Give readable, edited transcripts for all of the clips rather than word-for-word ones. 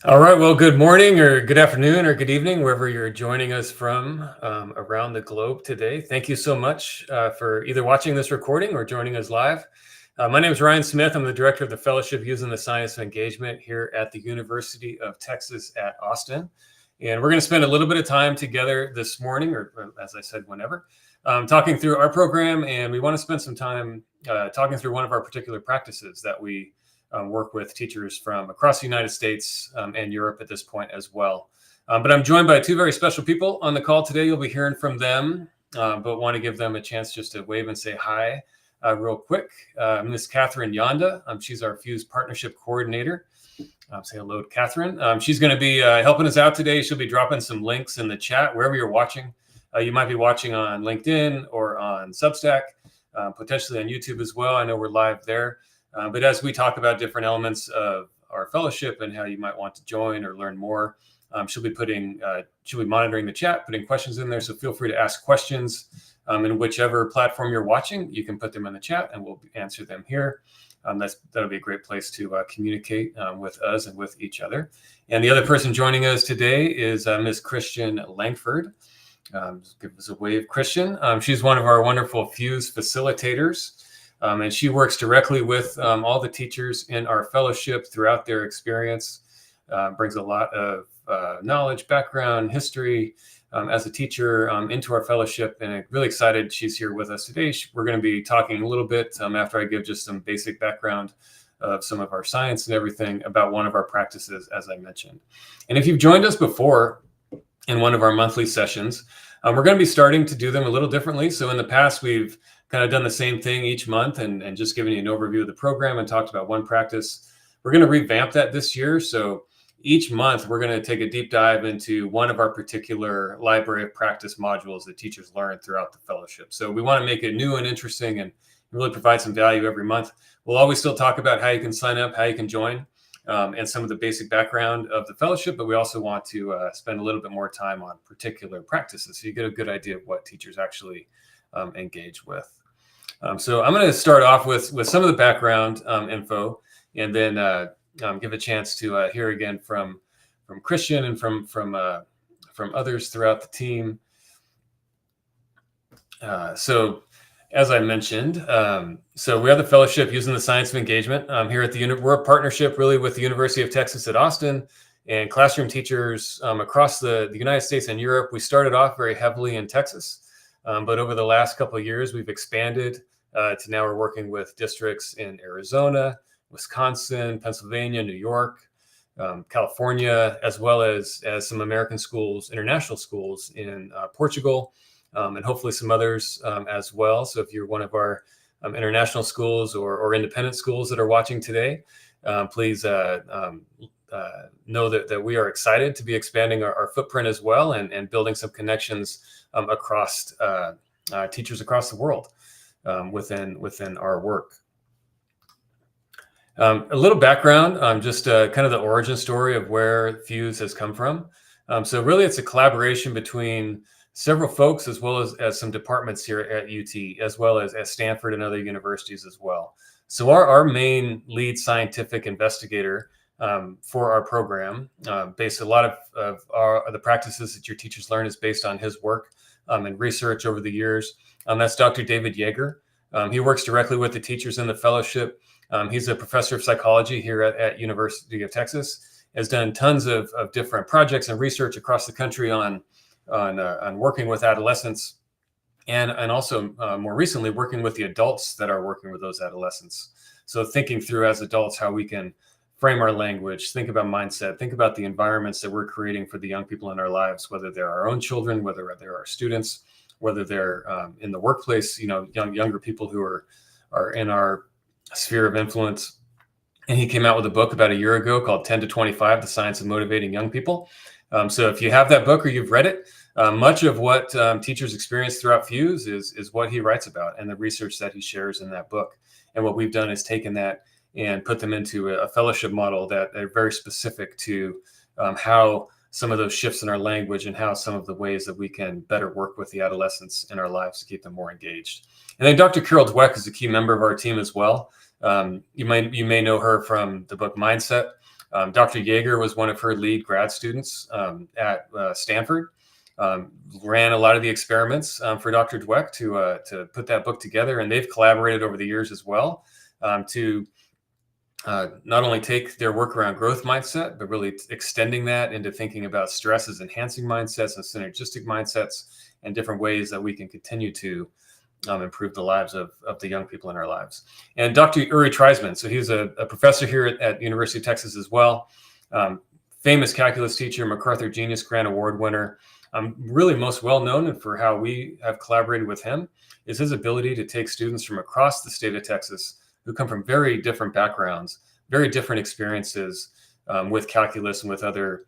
All right. Well, good morning or good afternoon or good evening, wherever you're joining us from around the globe today. Thank you so much for either watching this recording or joining us live. My name is Ryan Smith. I'm the director of the Fellowship Using the Science of Engagement here at the University of Texas at Austin. And we're going to spend a little bit of time together this morning, or as I said, whenever, talking through our program. And we want to spend some time talking through one of our particular practices that we work with teachers from across the United States and Europe at this point as well. But I'm joined by two very special people on the call today. You'll be hearing from them, but want to give them a chance just to wave and say hi real quick. Ms. Catherine Yonda, she's our Fuse Partnership Coordinator. Say hello to Catherine. She's going to be helping us out today. She'll be dropping some links in the chat wherever you're watching. You might be watching on LinkedIn or on Substack, potentially on YouTube as well. I know we're live there. But as we talk about different elements of our fellowship and how you might want to join or learn more, she'll be monitoring the chat, putting questions in there. So feel free to ask questions in whichever platform you're watching. You can put them in the chat and we'll answer them here. That'll be a great place to communicate with us and with each other. And the other person joining us today is Ms. Christian Langford. Give us a wave, Christian. She's one of our wonderful Fuse facilitators. And she works directly with all the teachers in our fellowship throughout their experience, brings a lot of knowledge, background, history as a teacher into our fellowship. And I'm really excited she's here with us today. We're going to be talking a little bit after I give just some basic background of some of our science and everything about one of our practices, as I mentioned. And if you've joined us before in one of our monthly sessions, we're going to be starting to do them a little differently. So in the past, we've kind of done the same thing each month and just giving you an overview of the program and talked about one practice. We're going to revamp that this year. So each month, we're going to take a deep dive into one of our particular library of practice modules that teachers learn throughout the fellowship. So we want to make it new and interesting and really provide some value every month. We'll always still talk about how you can sign up, how you can join, and some of the basic background of the fellowship, but we also want to spend a little bit more time on particular practices so you get a good idea of what teachers actually engage with. So I'm going to start off with some of the background info, and then give a chance to hear again from Christian and from others throughout the team. So as I mentioned, so we have the fellowship using the science of engagement here at the we're a partnership really with the University of Texas at Austin and classroom teachers across the United States and Europe. We started off very heavily in Texas. But over the last couple of years, we've expanded to now we're working with districts in Arizona, Wisconsin, Pennsylvania, New York, California, as well as some American schools, international schools in Portugal, and hopefully some others as well. So if you're one of our international schools or independent schools that are watching today, please know that we are excited to be expanding our footprint as well and building some connections across teachers across the world within our work. A little background, just kind of the origin story of where Fuse has come from. So really it's a collaboration between several folks as well as some departments here at UT, as well as Stanford and other universities as well. So our main lead scientific investigator for our program, based a lot of the practices that your teachers learn is based on his work and research over the years. That's Dr. David Yeager. He works directly with the teachers in the fellowship. He's a professor of psychology here at University of Texas, has done tons of different projects and research across the country on working with adolescents and also more recently working with the adults that are working with those adolescents. So thinking through as adults how we can frame our language, think about mindset, think about the environments that we're creating for the young people in our lives, whether they're our own children, whether they're our students, whether they're in the workplace, younger people who are in our sphere of influence. And he came out with a book about a year ago called 10 to 25, The Science of Motivating Young People. So if you have that book or you've read it, much of what teachers experience throughout Fuse is what he writes about and the research that he shares in that book. And what we've done is taken that and put them into a fellowship model that are very specific to how some of those shifts in our language and how some of the ways that we can better work with the adolescents in our lives to keep them more engaged. And then Dr. Carol Dweck is a key member of our team as well. You may know her from the book Mindset, Dr. Yeager was one of her lead grad students at Stanford. Ran a lot of the experiments for Dr. Dweck to put that book together, and they've collaborated over the years as well to not only take their work around growth mindset, but really extending that into thinking about stress as enhancing mindsets and synergistic mindsets and different ways that we can continue to improve the lives of the young people in our lives. And Dr. Uri Treisman, so he's a professor here at University of Texas as well, famous calculus teacher, MacArthur Genius Grant Award winner. Really most well known for how we have collaborated with him is his ability to take students from across the state of Texas who come from very different backgrounds, very different experiences with calculus and with other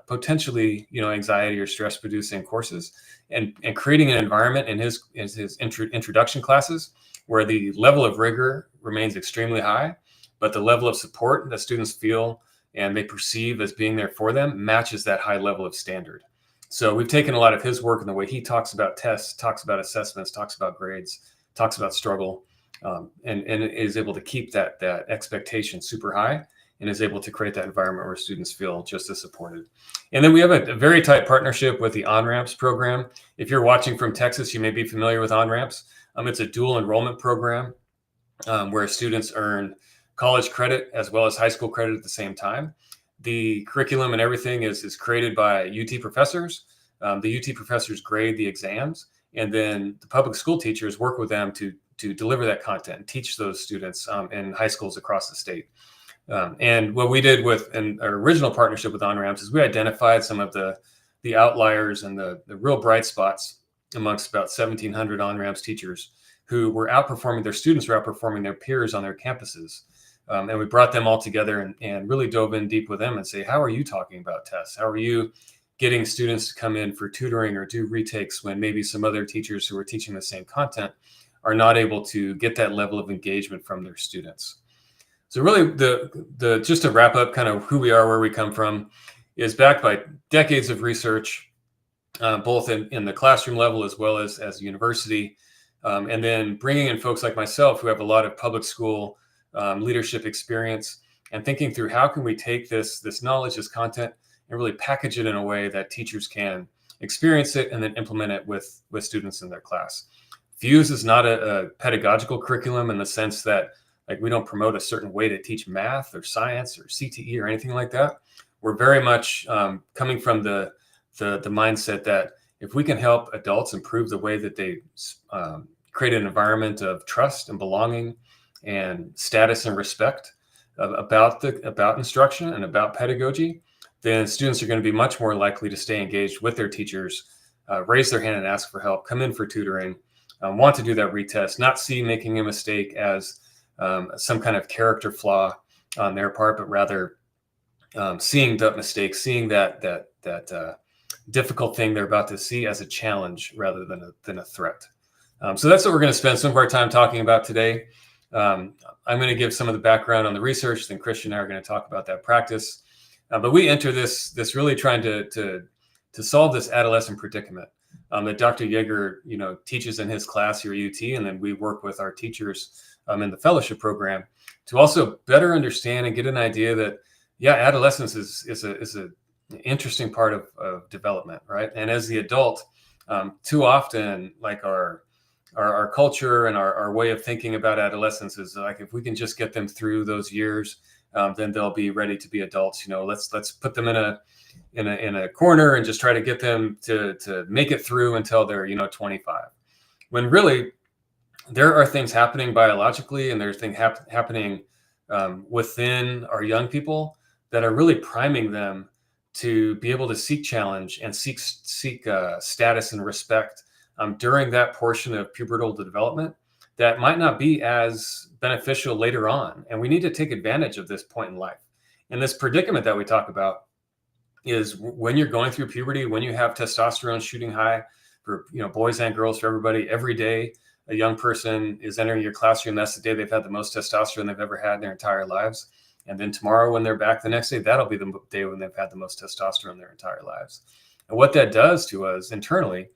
potentially, anxiety or stress producing courses, and creating an environment in his introduction classes where the level of rigor remains extremely high, but the level of support that students feel and they perceive as being there for them matches that high level of standard. So we've taken a lot of his work and the way he talks about tests, talks about assessments, talks about grades, talks about struggle, and is able to keep that expectation super high and is able to create that environment where students feel just as supported. And then we have a very tight partnership with the On-Ramps program. If you're watching from Texas, you may be familiar with On-Ramps. It's a dual enrollment program where students earn college credit as well as high school credit at the same time. The curriculum and everything is created by UT professors. The UT professors grade the exams, and then the public school teachers work with them to deliver that content and teach those students in high schools across the state. And what we did with our original partnership with On-Ramps is we identified some of the outliers and the real bright spots amongst about 1,700 On-Ramps teachers who were outperforming their students, were outperforming their peers on their campuses. And we brought them all together and really dove in deep with them and say, how are you talking about tests? How are you getting students to come in for tutoring or do retakes when maybe some other teachers who are teaching the same content are not able to get that level of engagement from their students? So really the just to wrap up kind of who we are, where we come from, is backed by decades of research, both in the classroom level as well as university. And then bringing in folks like myself who have a lot of public school leadership experience and thinking through how can we take this knowledge, this content, and really package it in a way that teachers can experience it and then implement it with students in their class. Fuse is not a pedagogical curriculum in the sense that we don't promote a certain way to teach math or science or CTE or anything like that. We're very much coming from the mindset that if we can help adults improve the way that they create an environment of trust and belonging and status and respect about instruction and about pedagogy, then students are going to be much more likely to stay engaged with their teachers, raise their hand and ask for help, come in for tutoring, want to do that retest, not see making a mistake as some kind of character flaw on their part, but rather seeing that mistake, seeing that difficult thing they're about to see as a challenge rather than a threat. So that's what we're going to spend some of our time talking about today. I'm going to give some of the background on the research, then Christian and I are going to talk about that practice. But we enter this really trying to solve this adolescent predicament that Dr. Yeager, teaches in his class here at UT, and then we work with our teachers in the fellowship program to also better understand and get an idea that, adolescence is an interesting part of development, right? And as the adult, too often, like our culture and our way of thinking about adolescence is like, if we can just get them through those years, then they'll be ready to be adults. Let's put them in a corner and just try to get them to make it through until they're 25. When really there are things happening biologically, and there's things happening within our young people that are really priming them to be able to seek challenge and seek status and respect during that portion of pubertal development that might not be as beneficial later on. And we need to take advantage of this point in life. And this predicament that we talk about is when you're going through puberty, when you have testosterone shooting high for boys and girls, for everybody, every day a young person is entering your classroom, that's the day they've had the most testosterone they've ever had in their entire lives. And then tomorrow when they're back the next day, that'll be the day when they've had the most testosterone in their entire lives. And what that does to us internally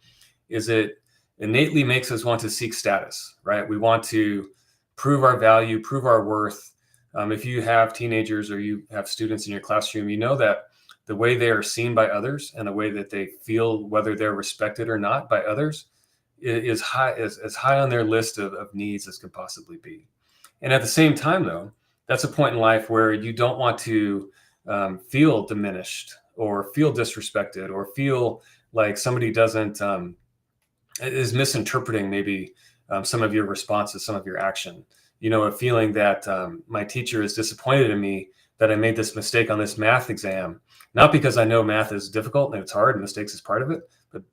is it innately makes us want to seek status, right? We want to prove our value, prove our worth, If you have teenagers or you have students in your classroom, you know that the way they are seen by others and the way that they feel, whether they're respected or not by others, is high, as high on their list of needs as could possibly be. And at the same time, though, that's a point in life where you don't want to feel diminished or feel disrespected or feel like somebody doesn't is misinterpreting maybe some of your responses, some of your action. A feeling that my teacher is disappointed in me that I made this mistake on this math exam, not because I know math is difficult and it's hard and mistakes is part of it,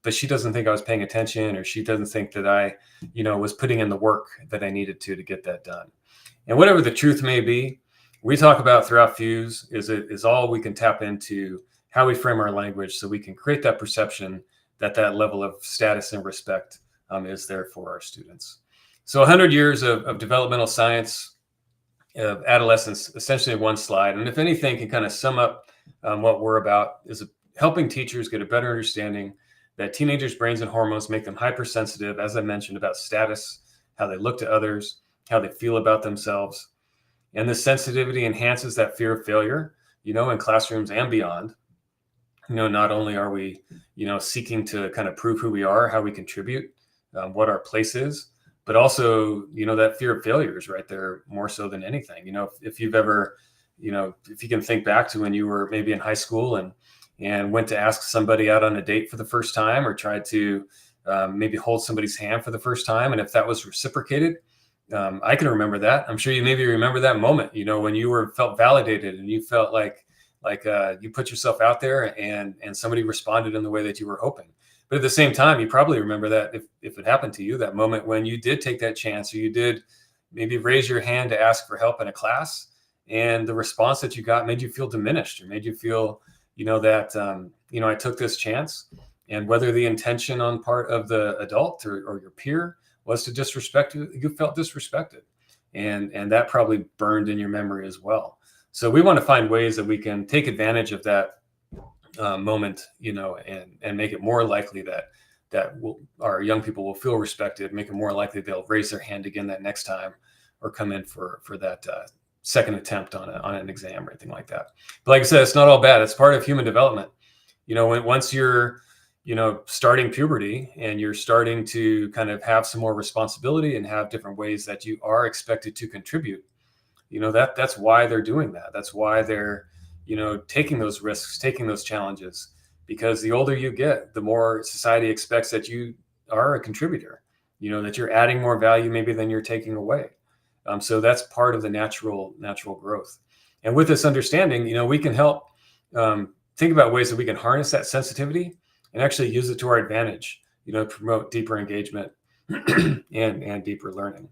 but she doesn't think I was paying attention, or she doesn't think that I, was putting in the work that I needed to get that done. And whatever the truth may be, we talk about throughout Fuse is all we can tap into how we frame our language so we can create that perception that that level of status and respect is there for our students. So 100 years of developmental science of adolescence, essentially in one slide. And if anything can kind of sum up what we're about, is helping teachers get a better understanding that teenagers' brains and hormones make them hypersensitive, as I mentioned, about status, how they look to others, how they feel about themselves. And this sensitivity enhances that fear of failure, in classrooms and beyond. Not only are we, seeking to kind of prove who we are, how we contribute, what our place is, but also, that fear of failure is right there more so than anything. If you've ever, if you can think back to when you were maybe in high school and went to ask somebody out on a date for the first time, or tried to maybe hold somebody's hand for the first time, and if that was reciprocated, I can remember that. I'm sure you maybe remember that moment, when you felt validated and you felt like you put yourself out there and somebody responded in the way that you were hoping. But at the same time, you probably remember that if it happened to you, that moment when you did take that chance, or you did maybe raise your hand to ask for help in a class, and the response that you got made you feel diminished, or made you feel, that, I took this chance. And whether the intention on part of the adult or your peer was to disrespect you, you felt disrespected. And that probably burned in your memory as well. So we want to find ways that we can take advantage of that moment, and make it more likely that our young people will feel respected, make it more likely they'll raise their hand again that next time, or come in for that second attempt on an exam or anything like that. But like I said, it's not all bad. It's part of human development. Once you're, starting puberty and you're starting to kind of have some more responsibility and have different ways that you are expected to contribute, that's why they're doing that. That's why they're, taking those risks, taking those challenges, because the older you get, the more society expects that you are a contributor, that you're adding more value maybe than you're taking away. So that's part of the natural growth. And with this understanding, we can help think about ways that we can harness that sensitivity and actually use it to our advantage, promote deeper engagement and deeper learning.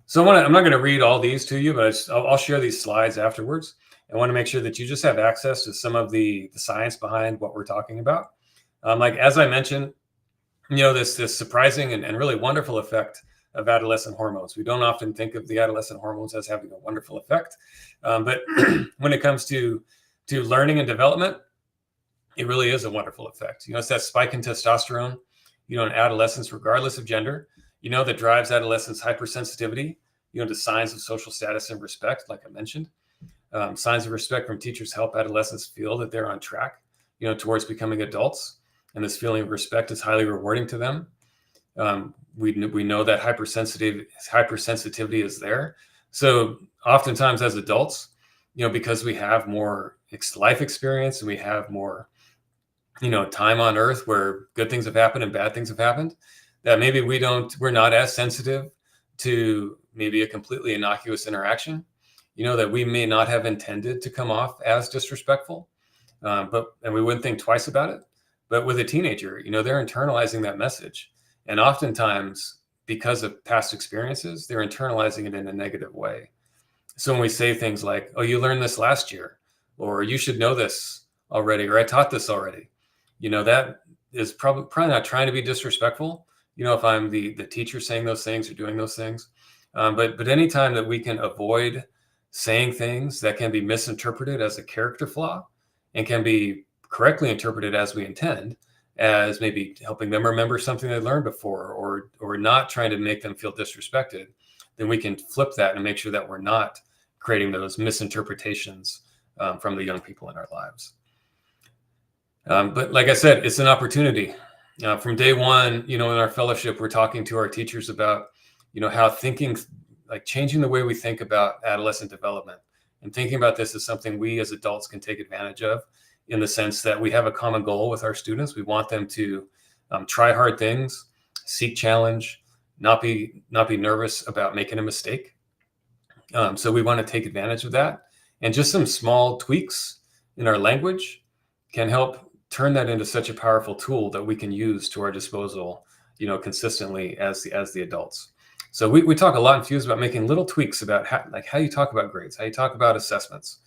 So I'm not going to read all these to you, but I'll share these slides afterwards. I want to make sure that you just have access to some of the science behind what we're talking about. Like, as I mentioned, this surprising and really wonderful effect of adolescent hormones. We don't often think of the adolescent hormones as having a wonderful effect. But when it comes to learning and development, it really is a wonderful effect. It's that spike in testosterone, in adolescence, regardless of gender, that drives adolescents' hypersensitivity, to signs of social status and respect, like I mentioned. Signs of respect from teachers help adolescents feel that they're on track, towards becoming adults. And this feeling of respect is highly rewarding to them. We know that hypersensitivity is there. So oftentimes as adults, because we have more life experience and we have more, time on earth where good things have happened and bad things have happened, that maybe we're not as sensitive to maybe a completely innocuous interaction, that we may not have intended to come off as disrespectful, and we wouldn't think twice about it. But with a teenager, they're internalizing that message. And oftentimes, because of past experiences, they're internalizing it in a negative way. So when we say things like, oh, you learned this last year, or you should know this already, or I taught this already, that is probably not trying to be disrespectful, if I'm the teacher saying those things or doing those things. But anytime that we can avoid saying things that can be misinterpreted as a character flaw and can be correctly interpreted as we intend, as maybe helping them remember something they learned before, or not trying to make them feel disrespected, then we can flip that and make sure that we're not, creating those misinterpretations from the young people in our lives. But like I said, it's an opportunity. From day one, in our fellowship, we're talking to our teachers about, how thinking, like changing the way we think about adolescent development and thinking about this as something we as adults can take advantage of, in the sense that we have a common goal with our students. We want them to try hard things, seek challenge, not be nervous about making a mistake. So we want to take advantage of that. And just some small tweaks in our language can help turn that into such a powerful tool that we can use to our disposal, consistently as the adults. So we talk a lot in Fuse about making little tweaks about how you talk about grades, how you talk about assessments.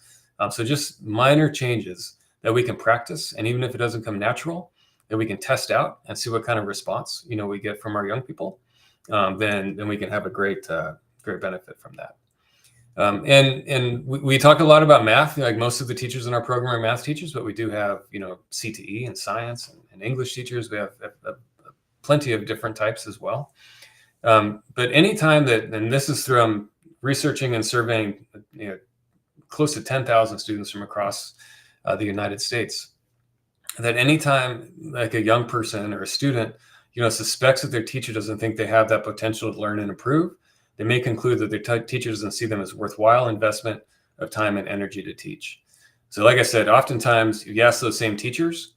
So just minor changes that we can practice, and even if it doesn't come natural, that we can test out and see what kind of response we get from our young people. Then we can have a great benefit from that. And we talk a lot about math. Like most of the teachers in our program are math teachers, but we do have CTE and science and English teachers. We have plenty of different types as well. But anytime and this is from researching and surveying close to 10,000 students from across the United States, that anytime like a young person or a student suspects that their teacher doesn't think they have that potential to learn and improve, they may conclude that their teacher doesn't see them as worthwhile investment of time and energy to teach. So like I said, oftentimes you ask those same teachers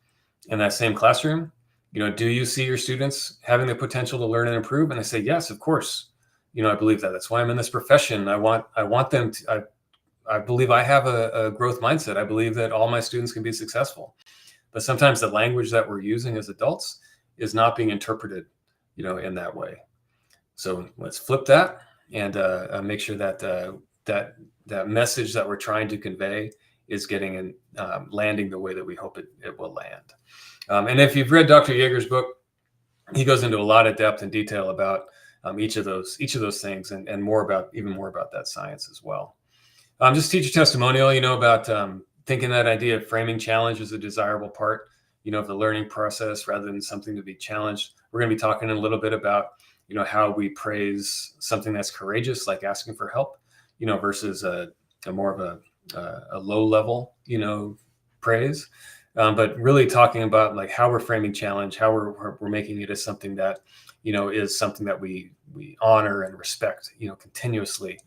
in that same classroom, do you see your students having the potential to learn and improve? And they say, yes, of course. I believe that. That's why I'm in this profession. I want them to, I believe I have a growth mindset. I believe that all my students can be successful. But sometimes the language that we're using as adults is not being interpreted, in that way. So let's flip that and make sure that that message that we're trying to convey is getting and landing the way that we hope it will land. And if you've read Dr. Yeager's book, he goes into a lot of depth and detail about each of those things and even more about that science as well. Just teacher testimonial, about thinking that idea of framing challenge as a desirable part, of the learning process rather than something to be challenged. We're going to be talking a little bit about how we praise something that's courageous, like asking for help, versus a more of a low level, praise. But really talking about like how we're framing challenge, how we're making it as something that, is something that we honor and respect, continuously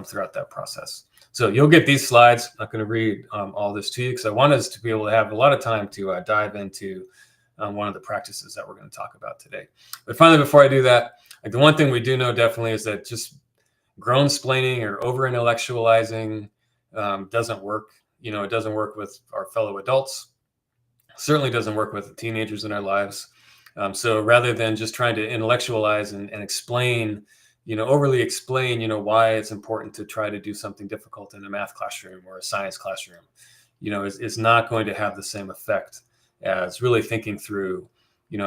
throughout that process. So you'll get these slides. I'm not going to read all this to you because I want us to be able to have a lot of time to dive into one of the practices that we're going to talk about today. But finally, before I do that, like the one thing we do know definitely is that just grown-splaining or over-intellectualizing doesn't work. It doesn't work with our fellow adults. Certainly doesn't work with the teenagers in our lives. So rather than just trying to intellectualize and explain, overly explain, why it's important to try to do something difficult in a math classroom or a science classroom, is not going to have the same effect as really thinking through,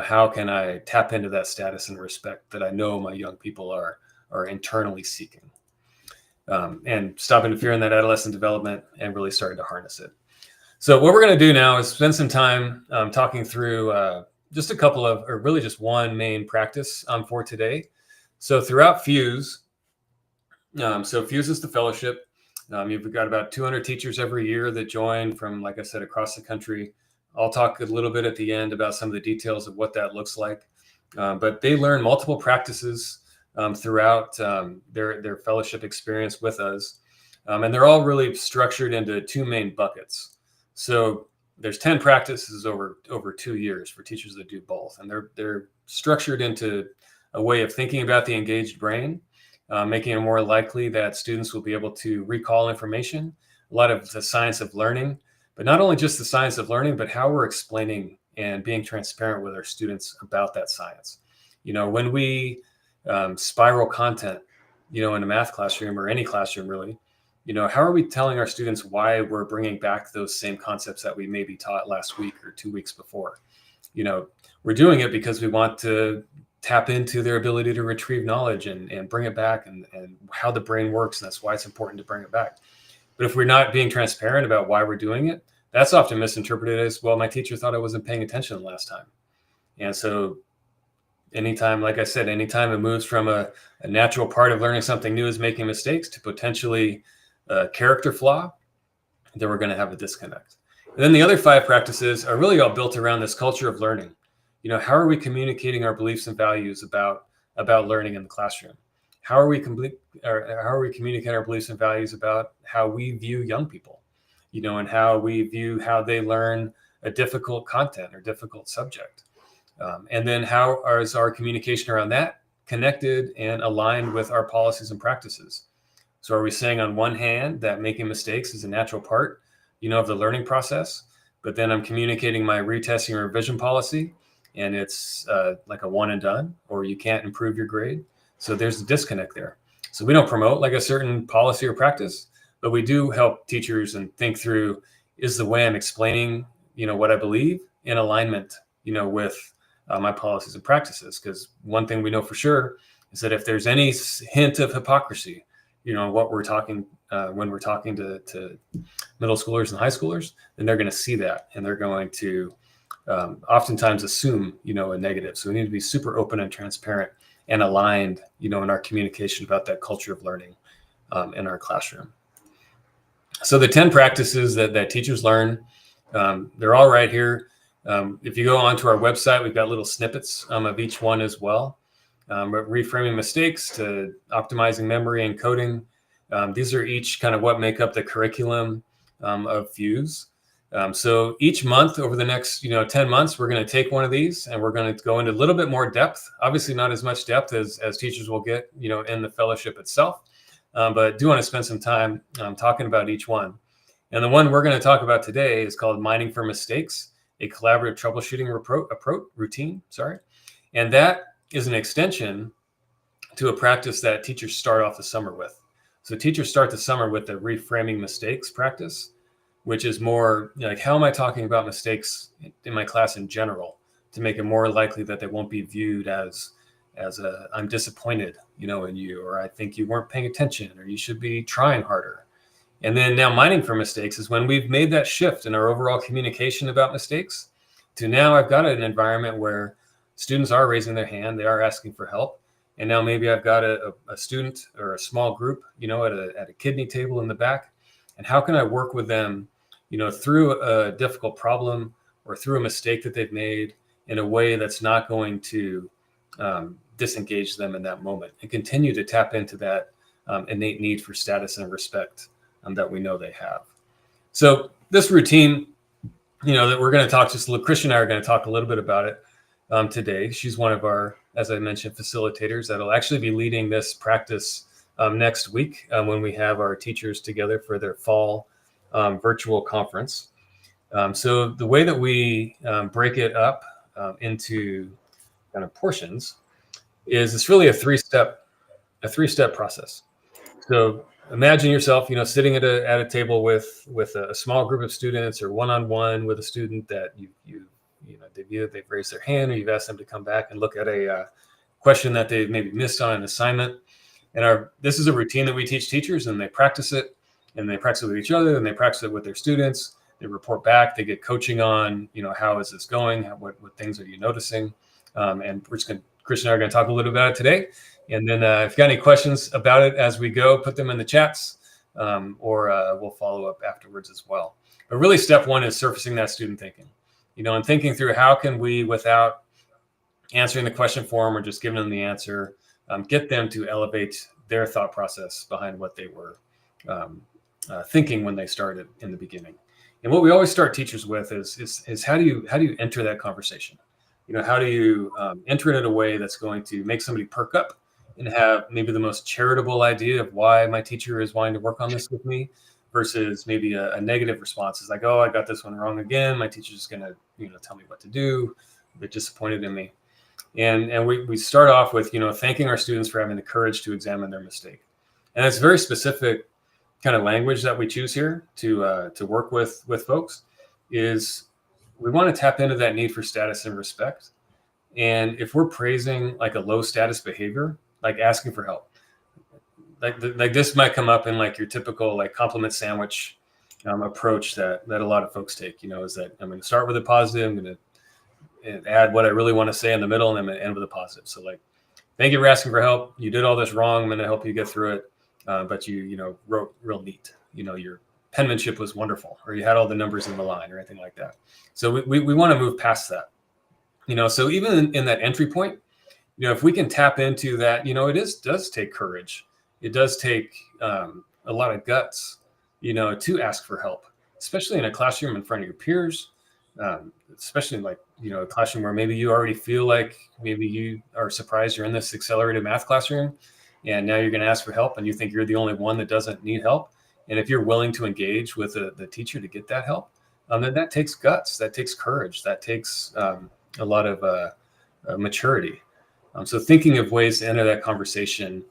how can I tap into that status and respect that I know my young people are internally seeking, and stop interfering in that adolescent development and really starting to harness it. So what we're going to do now is spend some time talking through just a couple of, or really just one main practice for today. So throughout Fuse, so Fuse is the fellowship. You've got about 200 teachers every year that join from, like I said, across the country. I'll talk a little bit at the end about some of the details of what that looks like. But they learn multiple practices throughout their fellowship experience with us. And they're all really structured into two main buckets. So there's 10 practices over 2 years for teachers that do both. And they're structured into a way of thinking about the engaged brain, making it more likely that students will be able to recall information, a lot of the science of learning, but not only just the science of learning, but how we're explaining and being transparent with our students about that science. When we spiral content, in a math classroom or any classroom really, how are we telling our students why we're bringing back those same concepts that we maybe taught last week or 2 weeks before? We're doing it because we want to tap into their ability to retrieve knowledge and bring it back and how the brain works. And that's why it's important to bring it back. But if we're not being transparent about why we're doing it, that's often misinterpreted as, well, my teacher thought I wasn't paying attention last time. And so anytime, like I said, anytime it moves from a natural part of learning something new is making mistakes to potentially a character flaw, then we're going to have a disconnect. And then the other 5 practices are really all built around this culture of learning. How are we communicating our beliefs and values about learning in the classroom? How are we communicating our beliefs and values about how we view young people, and how we view how they learn a difficult content or difficult subject? And then how is our communication around that connected and aligned with our policies and practices? So are we saying on one hand that making mistakes is a natural part, of the learning process, but then I'm communicating my retesting or revision policy and it's like a one and done, or you can't improve your grade? So there's a disconnect there. So we don't promote like a certain policy or practice, but we do help teachers and think through, is the way I'm explaining, what I believe in alignment, with my policies and practices? Because one thing we know for sure is that if there's any hint of hypocrisy, what we're talking when we're talking to middle schoolers and high schoolers, then they're going to see that and they're going to oftentimes assume, a negative. So we need to be super open and transparent and aligned, in our communication about that culture of learning in our classroom. So the 10 practices that teachers learn, they're all right here. If you go onto our website, we've got little snippets of each one as well. Reframing mistakes to optimizing memory and coding. These are each kind of what make up the curriculum of Fuse. So each month over the next 10 months, we're going to take one of these and we're going to go into a little bit more depth. Obviously not as much depth as teachers will get in the fellowship itself, but do want to spend some time talking about each one. And the one we're going to talk about today is called Mining for Mistakes, a collaborative troubleshooting routine. And that is an extension to a practice that teachers start off the summer with. So teachers start the summer with the reframing mistakes practice, which is more like, how am I talking about mistakes in my class in general to make it more likely that they won't be viewed as I'm disappointed, in you, or I think you weren't paying attention, or you should be trying harder. And then now mining for mistakes is when we've made that shift in our overall communication about mistakes to now I've got an environment where students are raising their hand, they are asking for help. And now maybe I've got a student or a small group, at a kidney table in the back. And how can I work with them, through a difficult problem or through a mistake that they've made in a way that's not going to disengage them in that moment and continue to tap into that innate need for status and respect that we know they have. So this routine, that we're going to talk, Christian and I are going to talk a little bit about it today. She's one of our, as I mentioned, facilitators that'll actually be leading this practice next week when we have our teachers together for their fall virtual conference. So the way that we break it up into kind of portions is it's really a three-step process. So imagine yourself, sitting at a table with a small group of students or one-on-one with a student that they've raised their hand, or you've asked them to come back and look at a question that they've maybe missed on an assignment. And this is a routine that we teach teachers, and they practice it, and they practice it with each other, and they practice it with their students. They report back. They get coaching on, how is this going? What things are you noticing? And Christian and I are going to talk a little about it today. And then if you've got any questions about it as we go, put them in the chats, or we'll follow up afterwards as well. But really, step one is surfacing that student thinking, and thinking through how can we, without answering the question for them or just giving them the answer, get them to elevate their thought process behind what they were thinking when they started in the beginning. And what we always start teachers with is how do you enter that conversation? How do you enter it in a way that's going to make somebody perk up and have maybe the most charitable idea of why my teacher is wanting to work on this with me, versus maybe a negative response is like, oh, I got this one wrong again. My teacher's going to, tell me what to do. A bit disappointed in me. And we start off with, thanking our students for having the courage to examine their mistake. And it's very specific kind of language that we choose here to work with folks. Is we want to tap into that need for status and respect. And if we're praising like a low status behavior, like asking for help, like this might come up in like your typical like compliment sandwich approach that a lot of folks take, is that I'm going to start with a positive, I'm going to add what I really want to say in the middle, and I'm going to end with a positive. So like, thank you for asking for help. You did all this wrong. I'm going to help you get through it. but you wrote real neat. Your penmanship was wonderful, or you had all the numbers in the line or anything like that. So we want to move past that. So even in that entry point, if we can tap into that, does take courage. It does take a lot of guts, to ask for help, especially in a classroom in front of your peers, especially in a classroom where maybe you already feel like maybe you are surprised you're in this accelerated math classroom, and now you're going to ask for help, and you think you're the only one that doesn't need help. And if you're willing to engage with the teacher to get that help, then that takes guts, that takes courage, that takes a lot of maturity. So thinking of ways to enter that conversation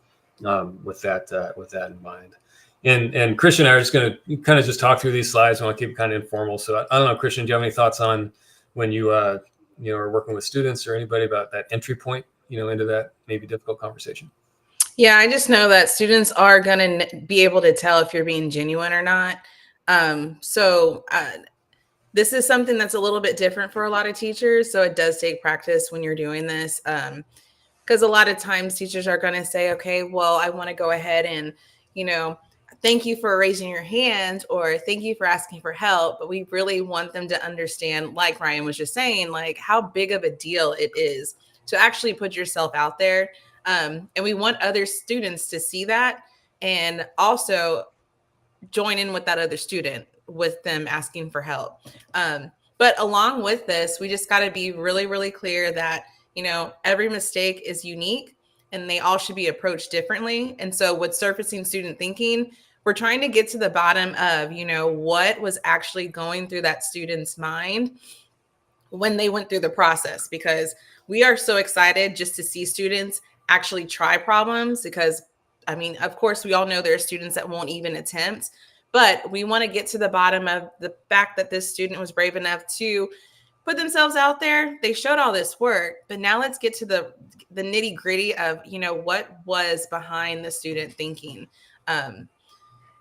with that in mind. And Christian and I are just going to kind of just talk through these slides. I want to keep it kind of informal. So I don't know, Christian, do you have any thoughts on when you are working with students or anybody about that entry point, into that maybe difficult conversation? Yeah, I just know that students are going to be able to tell if you're being genuine or not. This is something that's a little bit different for a lot of teachers. So it does take practice when you're doing this. Because a lot of times teachers are going to say, okay, well, I want to go ahead and, thank you for raising your hand or thank you for asking for help. But we really want them to understand, like Ryan was just saying, like how big of a deal it is to actually put yourself out there. And we want other students to see that and also join in with that other student with them asking for help. But along with this, we just got to be really, really clear that, every mistake is unique and they all should be approached differently. And so with surfacing student thinking, we're trying to get to the bottom of, what was actually going through that student's mind when they went through the process, because we are so excited just to see students actually try problems because, of course, we all know there are students that won't even attempt, but we want to get to the bottom of the fact that this student was brave enough to put themselves out there. They showed all this work, but now let's get to the nitty gritty of, what was behind the student thinking.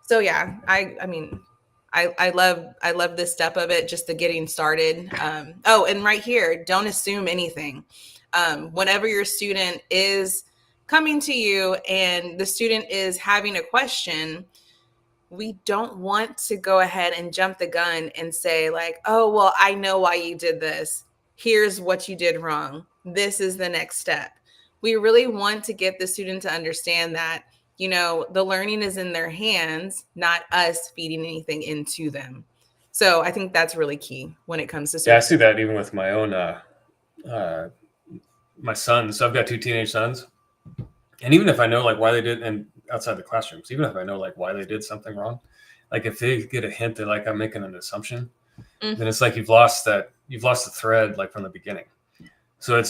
So yeah, I love this step of it, just the getting started. And right here, don't assume anything. Whenever your student is coming to you and the student is having a question, we don't want to go ahead and jump the gun and say like, oh, well, I know why you did this. Here's what you did wrong. This is the next step. We really want to get the student to understand that, the learning is in their hands, not us feeding anything into them. So I think that's really key when it comes to Yeah, I see that even with my own my sons. So I've got 2 teenage sons, and even if I know like why they did, and outside the classrooms, even if I know like why they did something wrong, like if they get a hint that like I'm making an assumption, then it's like you've lost the thread like from the beginning. So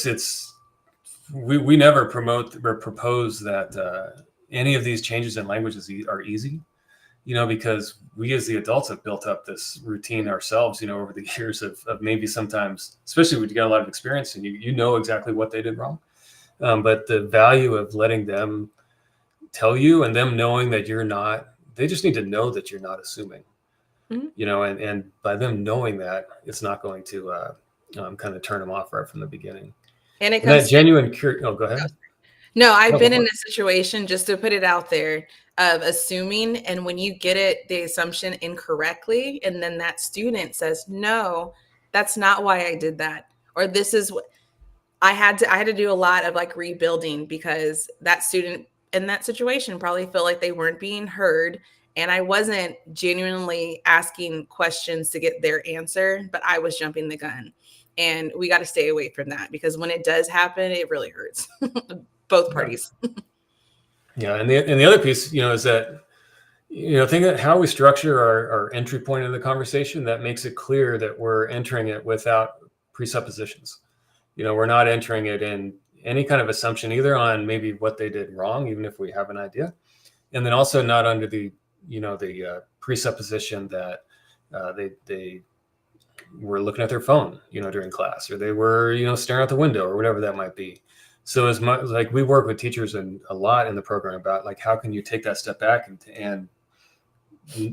we never promote or propose that any of these changes in languages are easy, because we as the adults have built up this routine ourselves, over the years of maybe sometimes, especially when you got a lot of experience and you know exactly what they did wrong. But the value of letting them tell you and them knowing that they just need to know that you're not assuming, and by them knowing that, it's not going to kind of turn them off right from the beginning. And it comes that genuine oh, go ahead. No, I've been in a situation, just to put it out there, of assuming, and when you get the assumption incorrectly, and then that student says, no, that's not why I did that. Or this is what I had to do a lot of like rebuilding, because that student in that situation probably felt like they weren't being heard. And I wasn't genuinely asking questions to get their answer, but I was jumping the gun. And we got to stay away from that, because when it does happen, it really hurts. Both parties. Yeah. And the other piece, is that, think of how we structure our entry point of the conversation that makes it clear that we're entering it without presuppositions. We're not entering it in any kind of assumption, either on maybe what they did wrong, even if we have an idea. And then also not under the presupposition that they were looking at their phone, during class, or they were, staring out the window or whatever that might be. So as much like we work with teachers a lot in the program about like, how can you take that step back and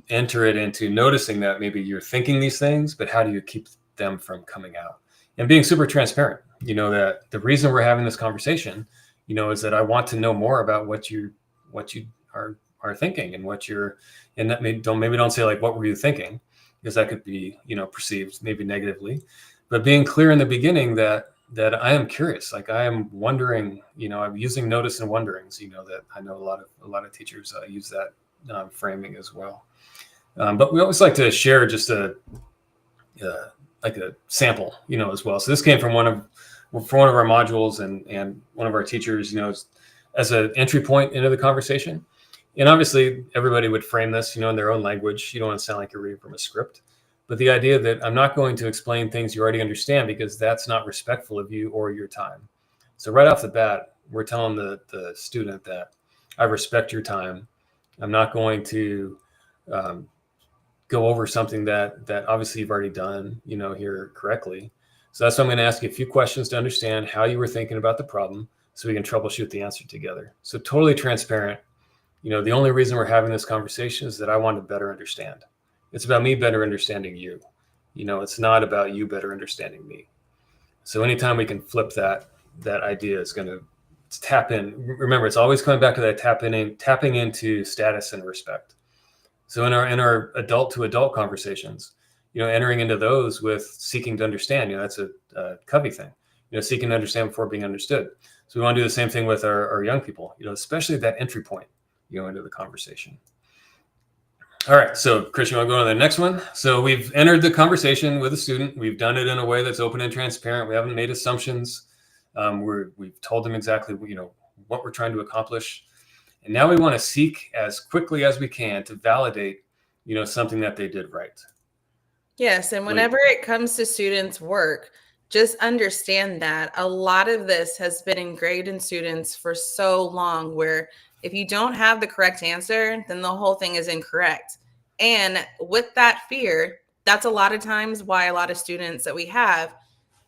enter it into noticing that maybe you're thinking these things, but how do you keep them from coming out? And being super transparent, that the reason we're having this conversation, is that I want to know more about what you are are thinking and what you're, and that maybe don't say like, what were you thinking? Because that could be, perceived maybe negatively, but being clear in the beginning that I am curious, like I am wondering, I'm using notice and wonderings, that I know a lot of teachers use that framing as well. But we always like to share just like a sample, as well. So this came from one of our modules, and one of our teachers, as an entry point into the conversation. And obviously, everybody would frame this, in their own language. You don't want to sound like you're reading from a script. But the idea that I'm not going to explain things you already understand, because that's not respectful of you or your time. So right off the bat, we're telling the student that I respect your time. I'm not going to go over something that obviously you've already done, here correctly. So that's why I'm going to ask you a few questions to understand how you were thinking about the problem, so we can troubleshoot the answer together. So totally transparent. The only reason we're having this conversation is that I want to better understand. It's about me better understanding you. It's not about you better understanding me. So anytime we can flip that idea is going to tap in. Remember, it's always coming back to that tapping into status and respect. So in our adult to adult conversations, entering into those with seeking to understand, that's a Covey thing, seeking to understand before being understood. So we want to do the same thing with our young people, especially that entry point, into the conversation. All right, so Chris, you want to go on to the next one? So we've entered the conversation with a student. We've done it in a way that's open and transparent. We haven't made assumptions. We've told them exactly, what we're trying to accomplish. And now we want to seek as quickly as we can to validate, something that they did right. Yes. And whenever it comes to students' work, just understand that a lot of this has been engraved in students for so long, where if you don't have the correct answer, then the whole thing is incorrect. And with that fear, that's a lot of times why a lot of students that we have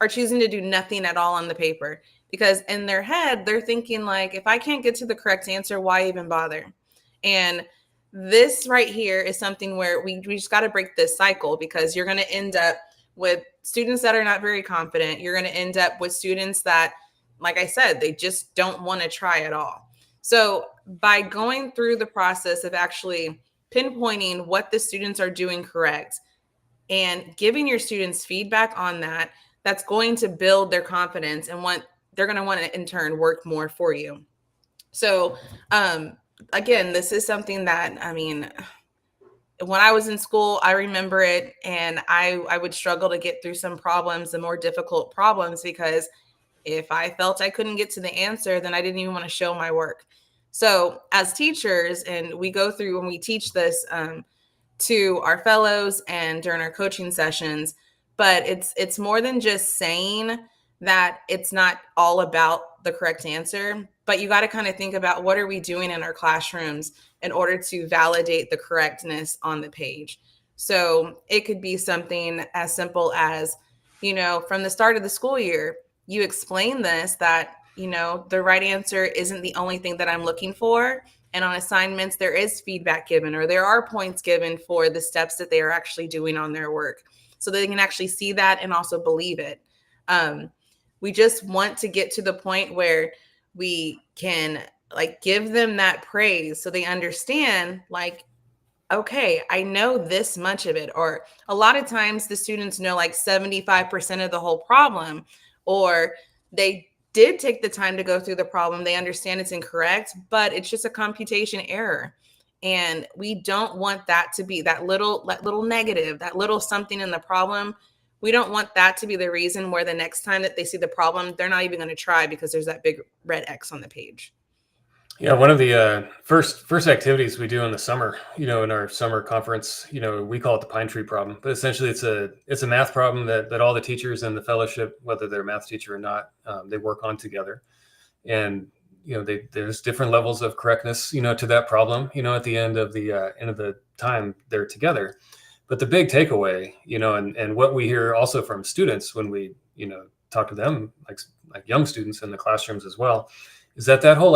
are choosing to do nothing at all on the paper, because in their head, they're thinking like, if I can't get to the correct answer, why even bother? And this right here is something where we just got to break this cycle, because you're going to end up with students that are not very confident. You're going to end up with students that, like I said, they just don't want to try at all. So by going through the process of actually pinpointing what the students are doing correct and giving your students feedback on that, that's going to build their confidence, and they're going to want to in turn work more for you. So again, this is something that, when I was in school, I remember it, and I would struggle to get through some problems, the more difficult problems, because if I felt I couldn't get to the answer, then I didn't even want to show my work. So as teachers, and we go through when we teach this to our fellows and during our coaching sessions, but it's more than just saying that it's not all about the correct answer, but you got to kind of think about, what are we doing in our classrooms in order to validate the correctness on the page. So it could be something as simple as, from the start of the school year, you explain this, that, the right answer isn't the only thing that I'm looking for. And on assignments, there is feedback given, or there are points given for the steps that they are actually doing on their work, so they can actually see that and also believe it. We just want to get to the point where we can give them that praise, so they understand, okay, I know this much of it. Or a lot of times the students know 75% of the whole problem, or they did take the time to go through the problem. They understand it's incorrect, but it's just a computation error. And we don't want that to be that little negative, that little something in the problem. We don't want that to be the reason where the next time that they see the problem, they're not even going to try, because there's that big red X on the page. Yeah, one of the first activities we do in the summer, in our summer conference, we call it the pine tree problem. But essentially, it's a math problem that all the teachers in the fellowship, whether they're a math teacher or not, they work on together. And there's different levels of correctness, to that problem, at the end of the time they're together. But the big takeaway, and what we hear also from students when we, talk to them, like young students in the classrooms as well, is that whole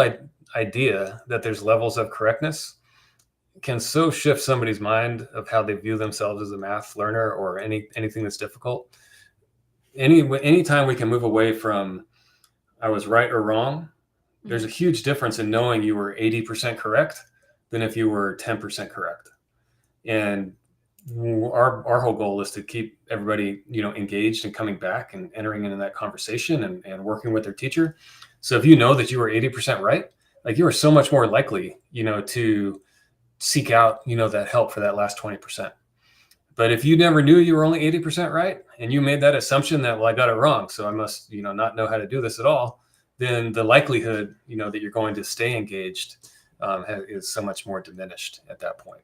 idea that there's levels of correctness can so shift somebody's mind of how they view themselves as a math learner or anything that's difficult. Anytime we can move away from I was right or wrong, there's a huge difference in knowing you were 80% correct than if you were 10% correct. And our whole goal is to keep everybody, engaged and coming back and entering into that conversation and working with their teacher. So if you know that you were 80% right, like you are so much more likely, to seek out, that help for that last 20%. But if you never knew you were only 80% right, and you made that assumption that, well, I got it wrong, so I must, not know how to do this at all, then the likelihood, that you're going to stay engaged is so much more diminished at that point.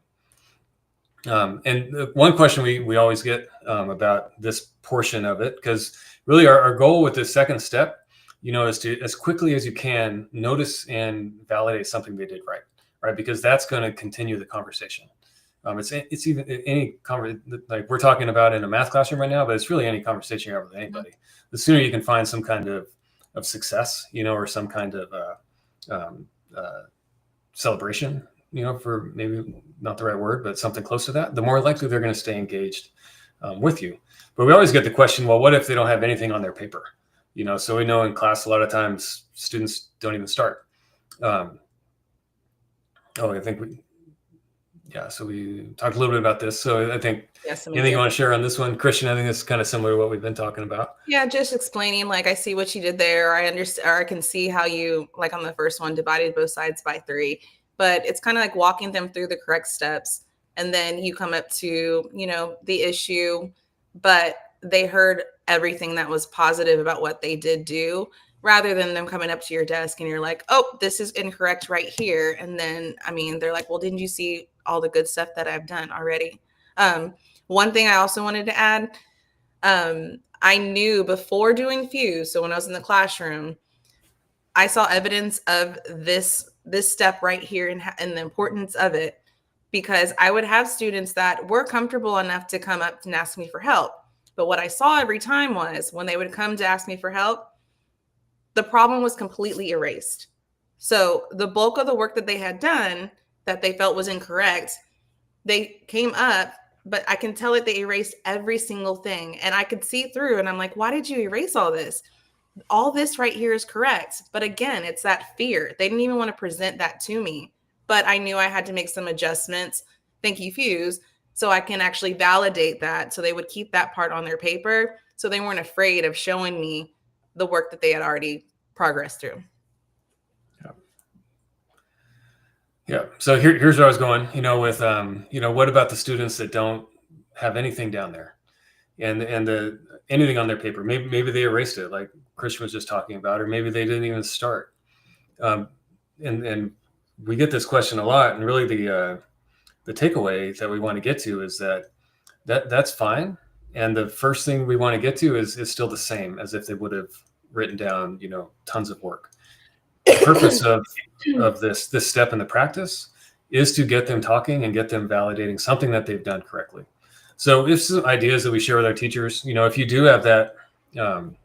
And one question we always get about this portion of it, because really our goal with this second step, is to, as quickly as you can, notice and validate something they did right? Because that's going to continue the conversation. It's even any like we're talking about in a math classroom right now, but it's really any conversation you have with anybody. The sooner you can find some kind of success, or some kind of celebration, for maybe not the right word, but something close to that, the more likely they're going to stay engaged with you. But we always get the question, well, what if they don't have anything on their paper? So we know in class, a lot of times students don't even start. So we talked a little bit about this. So I think, anything you want to share on this one, Christian? I think this is kind of similar to what we've been talking about. Yeah, just explaining, like, I see what you did there. I understand, or I can see how you, like on the first one, divided both sides by 3. But it's kind of like walking them through the correct steps. And then you come up to, the issue, but they heard everything that was positive about what they did do, rather than them coming up to your desk and you're like, oh, this is incorrect right here. And then, they're like, well, didn't you see all the good stuff that I've done already? One thing I also wanted to add, I knew before doing Fuse, so when I was in the classroom, I saw evidence of this step right here and the importance of it, because I would have students that were comfortable enough to come up and ask me for help. But what I saw every time was when they would come to ask me for help, the problem was completely erased. So the bulk of the work that they had done that they felt was incorrect, they came up, but I can tell that they erased every single thing. And I could see through, and I'm like, why did you erase all this? All this right here is correct. But again, it's that fear. They didn't even want to present that to me, but I knew I had to make some adjustments. Thank you, Fuse. So I can actually validate that. So they would keep that part on their paper. So they weren't afraid of showing me the work that they had already progressed through. Yeah. So here's where I was going, with, what about the students that don't have anything down there and anything on their paper? Maybe they erased it, like Christian was just talking about, or maybe they didn't even start. And we get this question a lot. And really the takeaway that we want to get to is that's fine. And the first thing we want to get to is still the same as if they would have written down, tons of work. The purpose of this step in the practice is to get them talking and get them validating something that they've done correctly. So if some ideas that we share with our teachers, if you do have that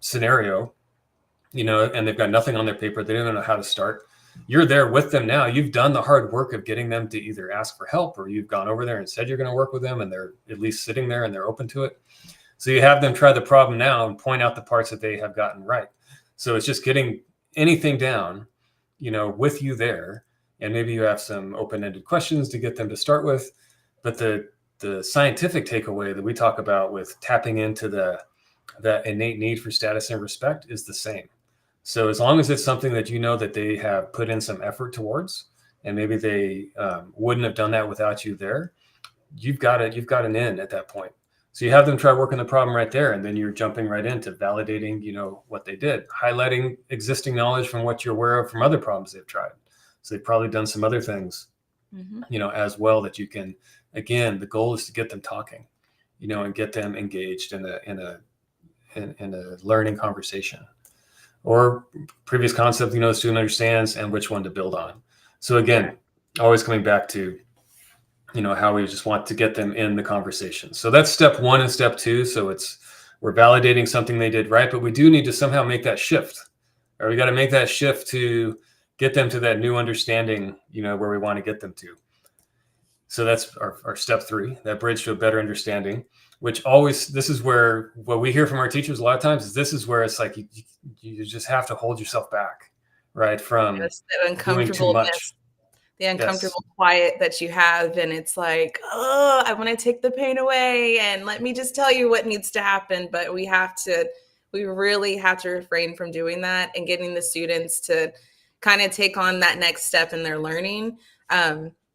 scenario, and they've got nothing on their paper, they don't know how to start, you're there with them now. You've done the hard work of getting them to either ask for help, or you've gone over there and said you're going to work with them, and they're at least sitting there and they're open to it. So you have them try the problem now and point out the parts that they have gotten right. So it's just getting anything down, with you there. And maybe you have some open-ended questions to get them to start with. But the scientific takeaway that we talk about with tapping into that innate need for status and respect is the same. So as long as it's something that that they have put in some effort towards, and maybe they wouldn't have done that without you there, you've got an in at that point. So you have them try working the problem right there, and then you're jumping right into validating, what they did, highlighting existing knowledge from what you're aware of from other problems they've tried. So they've probably done some other things, as well, that you can. Again, the goal is to get them talking, and get them engaged in a learning conversation, or previous concept, the student understands, and which one to build on. So again, always coming back to how we just want to get them in the conversation. So that's step 1 and step 2. So we're validating something they did right, but we do need to somehow make that shift, or we got to make that shift to get them to that new understanding, where we want to get them to. So that's our step 3, that bridge to a better understanding, which this is where what we hear from our teachers a lot of times is this is where it's like, you just have to hold yourself back, right? From doing too much. the Yes. uncomfortable quiet that you have. And it's like, oh, I want to take the pain away and let me just tell you what needs to happen. But we really have to refrain from doing that and getting the students to kind of take on that next step in their learning.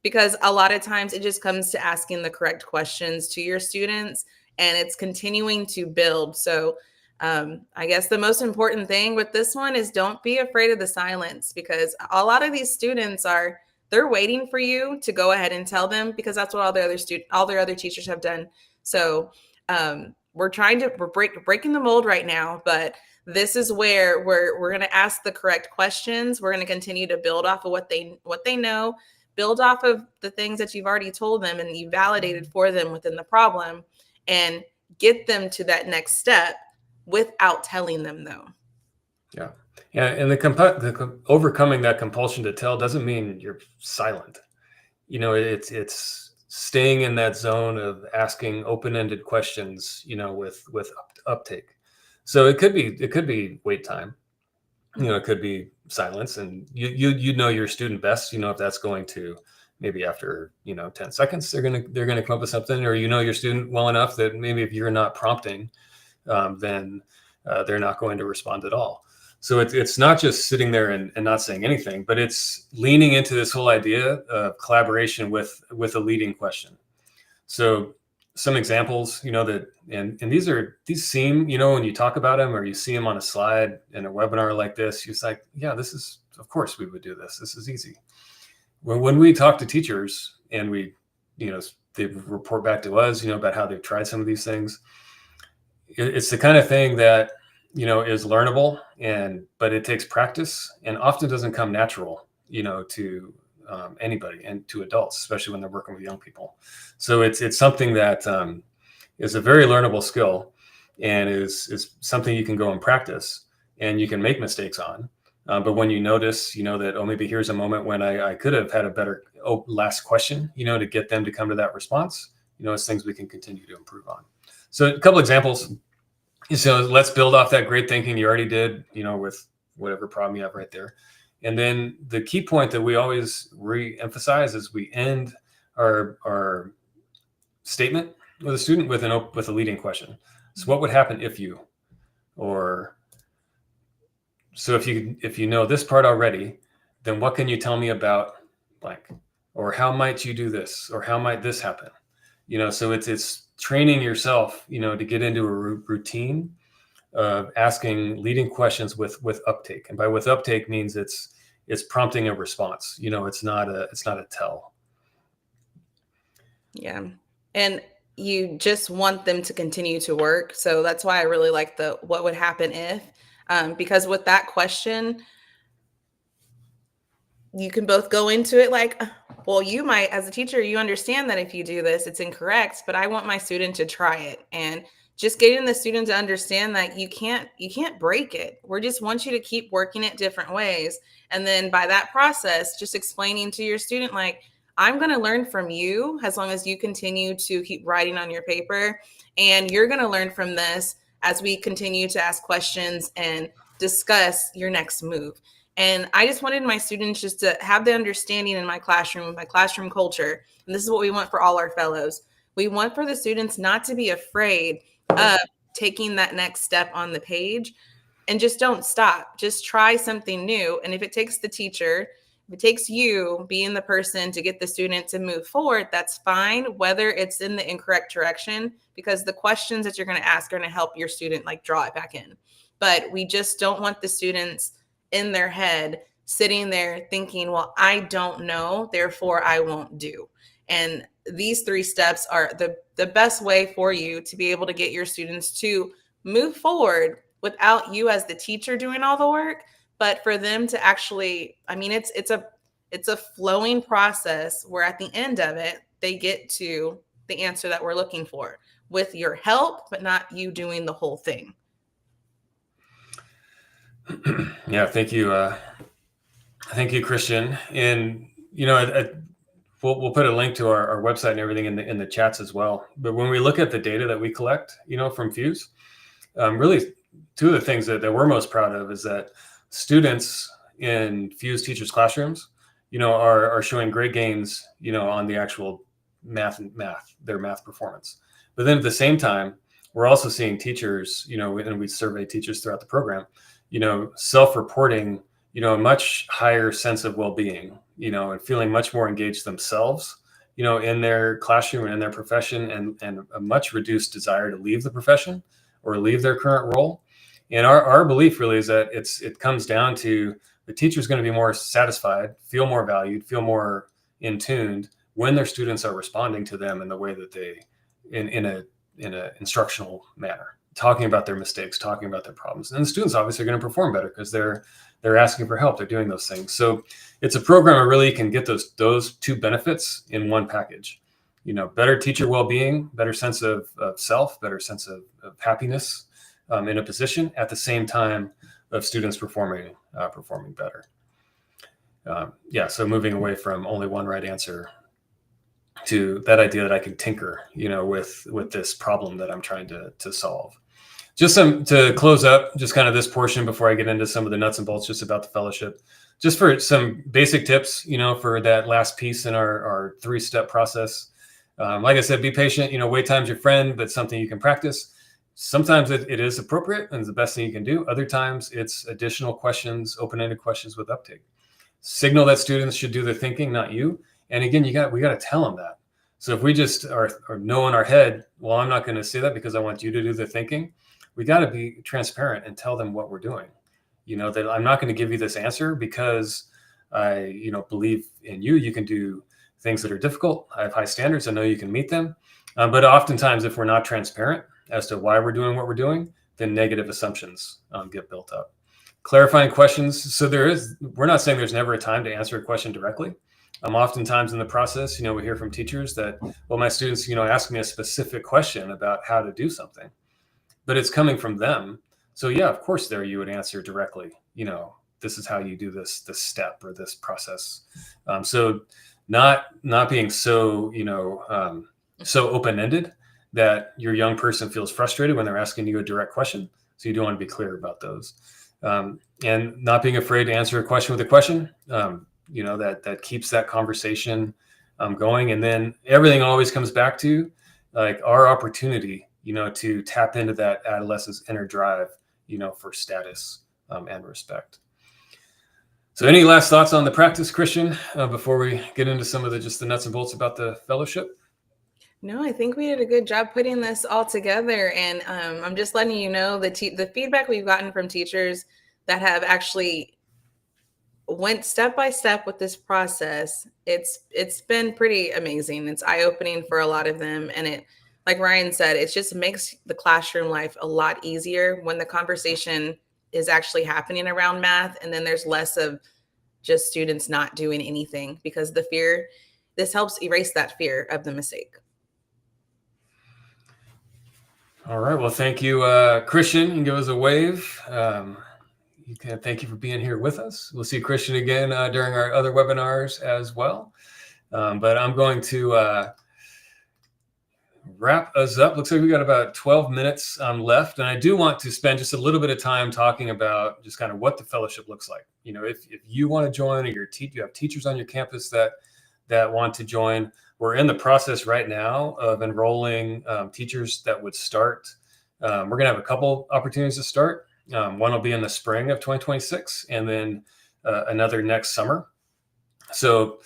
Because a lot of times it just comes to asking the correct questions to your students, and it's continuing to build. So I guess the most important thing with this one is don't be afraid of the silence, because a lot of these students they're waiting for you to go ahead and tell them, because that's what all their other teachers have done. So we're breaking the mold right now, but this is where we're going to ask the correct questions. We're going to continue to build off of what they know, build off of the things that you've already told them and you validated for them within the problem, and get them to that next step without telling them, though. Yeah. Yeah. And overcoming that compulsion to tell doesn't mean you're silent. It's staying in that zone of asking open-ended questions, with uptake. So it could be wait time. It could be silence, and you know your student best. If that's going to, maybe after 10 seconds they're gonna come up with something, or your student well enough that maybe if you're not prompting, then they're not going to respond at all. So it's not just sitting there and not saying anything, but it's leaning into this whole idea of collaboration with a leading question. So some examples, and these seem, when you talk about them or you see them on a slide in a webinar like this, you're like, yeah, of course we would do this. This is easy. When we talk to teachers and they report back to us, about how they've tried some of these things, it's the kind of thing that, is learnable, but it takes practice and often doesn't come natural, to anybody, and to adults, especially when they're working with young people. So it's something that is a very learnable skill, and is something you can go and practice, and you can make mistakes on. But when you notice, that, oh, maybe here's a moment when I could have had a better last question, to get them to come to that response, it's things we can continue to improve on. So a couple examples. So let's build off that great thinking you already did, with whatever problem you have right there. And then the key point that we always re-emphasize is we end our statement with a student with a leading question. So what would happen if you, or so if you know this part already, then what can you tell me about blank, or how might you do this, or how might this happen? So it's training yourself, to get into a routine of asking leading questions with uptake. And by with uptake means it's prompting a response. It's not a tell. Yeah. And you just want them to continue to work. So that's why I really like the what would happen if, because with that question, you can both go into it like, well, you might, as a teacher, you understand that if you do this, it's incorrect, but I want my student to try it. And just getting the student to understand that you can't break it. We just want you to keep working it different ways. And then by that process, just explaining to your student, like, I'm going to learn from you as long as you continue to keep writing on your paper. And you're going to learn from this as we continue to ask questions and discuss your next move. And I just wanted my students just to have the understanding in my classroom culture. And this is what we want for all our fellows. We want for the students not to be afraid of taking that next step on the page, and just don't stop. Just try something new. And if it takes the teacher, if it takes you being the person to get the student to move forward, that's fine, whether it's in the incorrect direction, because the questions that you're going to ask are going to help your student like draw it back in. But we just don't want the students in their head sitting there thinking, well, I don't know, therefore I won't do. And these 3 steps are the best way for you to be able to get your students to move forward without you as the teacher doing all the work, but for them to actually, I mean, it's a flowing process where at the end of it, they get to the answer that we're looking for with your help, but not you doing the whole thing. Yeah, thank you. Thank you, Christian. And, we'll put a link to our website and everything in the chats as well. But when we look at the data that we collect, from Fuse, really 2 of the things that we're most proud of is that students in Fuse teachers' classrooms, are showing great gains, on the actual their math performance. But then at the same time, we're also seeing teachers, and we survey teachers throughout the program, self-reporting, a much higher sense of well-being, and feeling much more engaged themselves, in their classroom and in their profession, and a much reduced desire to leave the profession or leave their current role. And our belief really is that it comes down to the teacher is going to be more satisfied, feel more valued, feel more in tuned when their students are responding to them in the way that they, in a instructional manner, talking about their mistakes, talking about their problems. And the students obviously are going to perform better because they're asking for help, they're doing those things. So it's a program where really can get those two benefits in one package. Better teacher well-being, better sense of self, better sense of happiness in a position, at the same time of students performing better. So moving away from only one right answer to that idea that I can tinker, with this problem that I'm trying to solve. Just to close up, just kind of this portion before I get into some of the nuts and bolts just about the fellowship, just for some basic tips, for that last piece in our 3-step process. Like I said, be patient, wait time's your friend, but something you can practice. Sometimes it is appropriate and it's the best thing you can do. Other times it's additional questions, open-ended questions with uptake. Signal that students should do the thinking, not you. And again, we got to tell them that. So if we just are know in our head, well, I'm not going to say that because I want you to do the thinking. We got to be transparent and tell them what we're doing. That I'm not going to give you this answer because I, believe in you. You can do things that are difficult. I have high standards. I know you can meet them. But oftentimes, if we're not transparent as to why we're doing what we're doing, then negative assumptions get built up. Clarifying questions. So we're not saying there's never a time to answer a question directly. Oftentimes in the process, we hear from teachers that, well, my students, ask me a specific question about how to do something, but it's coming from them. So yeah, of course there you would answer directly, this is how you do this step or this process. So not being so, so open-ended that your young person feels frustrated when they're asking you a direct question. So you do want to be clear about those. And not being afraid to answer a question with a question, that keeps that conversation going. And then everything always comes back to like our opportunity, to tap into that adolescent's inner drive, for status and respect. So any last thoughts on the practice, Christian, before we get into some of the nuts and bolts about the fellowship? No, I think we did a good job putting this all together. And I'm just letting you know the feedback we've gotten from teachers that have actually went step by step with this process. It's been pretty amazing. It's eye-opening for a lot of them. And it, like Ryan said, it just makes the classroom life a lot easier when the conversation is actually happening around math. And then there's less of just students not doing anything because this helps erase that fear of the mistake. All right. Well, thank you, Christian. You can give us a wave. Thank you for being here with us. We'll see Christian again during our other webinars as well. But I'm going to wrap us up. Looks like we got about 12 minutes left. And I do want to spend just a little bit of time talking about just kind of what the fellowship looks like. If you want to join, or you have teachers on your campus that want to join, we're in the process right now of enrolling teachers that would start. We're going to have a couple opportunities to start. One will be in the spring of 2026 and then another next summer. So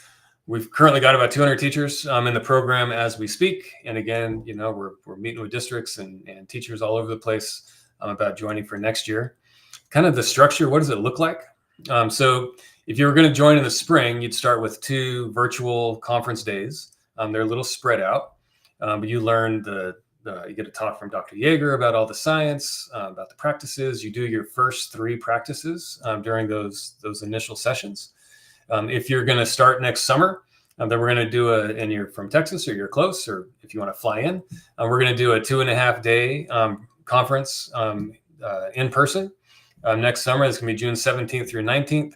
we've currently got about 200 teachers in the program as we speak. And again, we're meeting with districts and teachers all over the place about joining for next year. Kind of the structure, what does it look like? So if you were going to join in the spring, you'd start with 2 virtual conference days. They're a little spread out, but you learn you get a talk from Dr. Yeager about all the science, about the practices. You do your first 3 practices during those initial sessions. If you're going to start next summer, then we're going to do and you're from Texas or you're close, or if you want to fly in, we're going to do a 2.5-day conference in person next summer. It's going to be June 17th through 19th.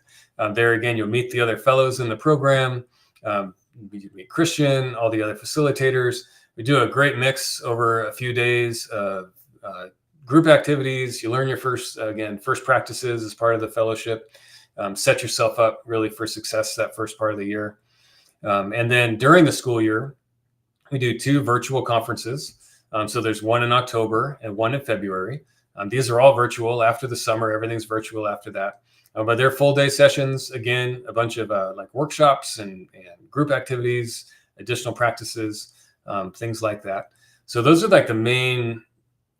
There again, you'll meet the other fellows in the program. You meet Christian, all the other facilitators. We do a great mix over a few days of group activities. You learn your first practices as part of the fellowship. set yourself up really for success that first part of the year. And then during the school year, we do 2 virtual conferences. So there's one in October and one in February. These are all virtual. After the summer, everything's virtual after that. But they're full day sessions. Again, a bunch of like workshops and group activities, additional practices, things like that. So those are like the main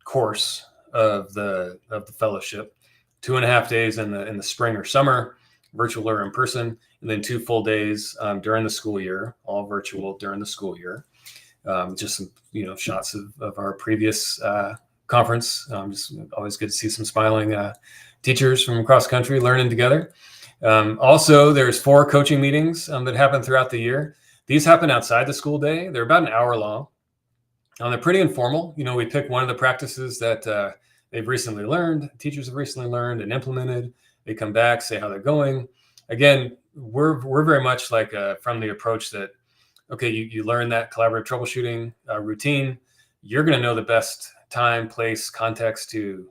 course of the fellowship. 2.5 days in the spring or summer, virtual or in person, and then 2 full days during the school year, all virtual during the school year. Just some shots of our previous conference. Just always good to see some smiling teachers from across the country learning together. Also, there's 4 coaching meetings that happen throughout the year. These happen outside the school day. They're about an hour long. They're pretty informal. We pick one of the practices that they've recently learned, teachers have recently learned and implemented. They come back, say how they're going. Again, we're very much like from the approach that, okay, you learn that collaborative troubleshooting routine. You're going to know the best time, place, context to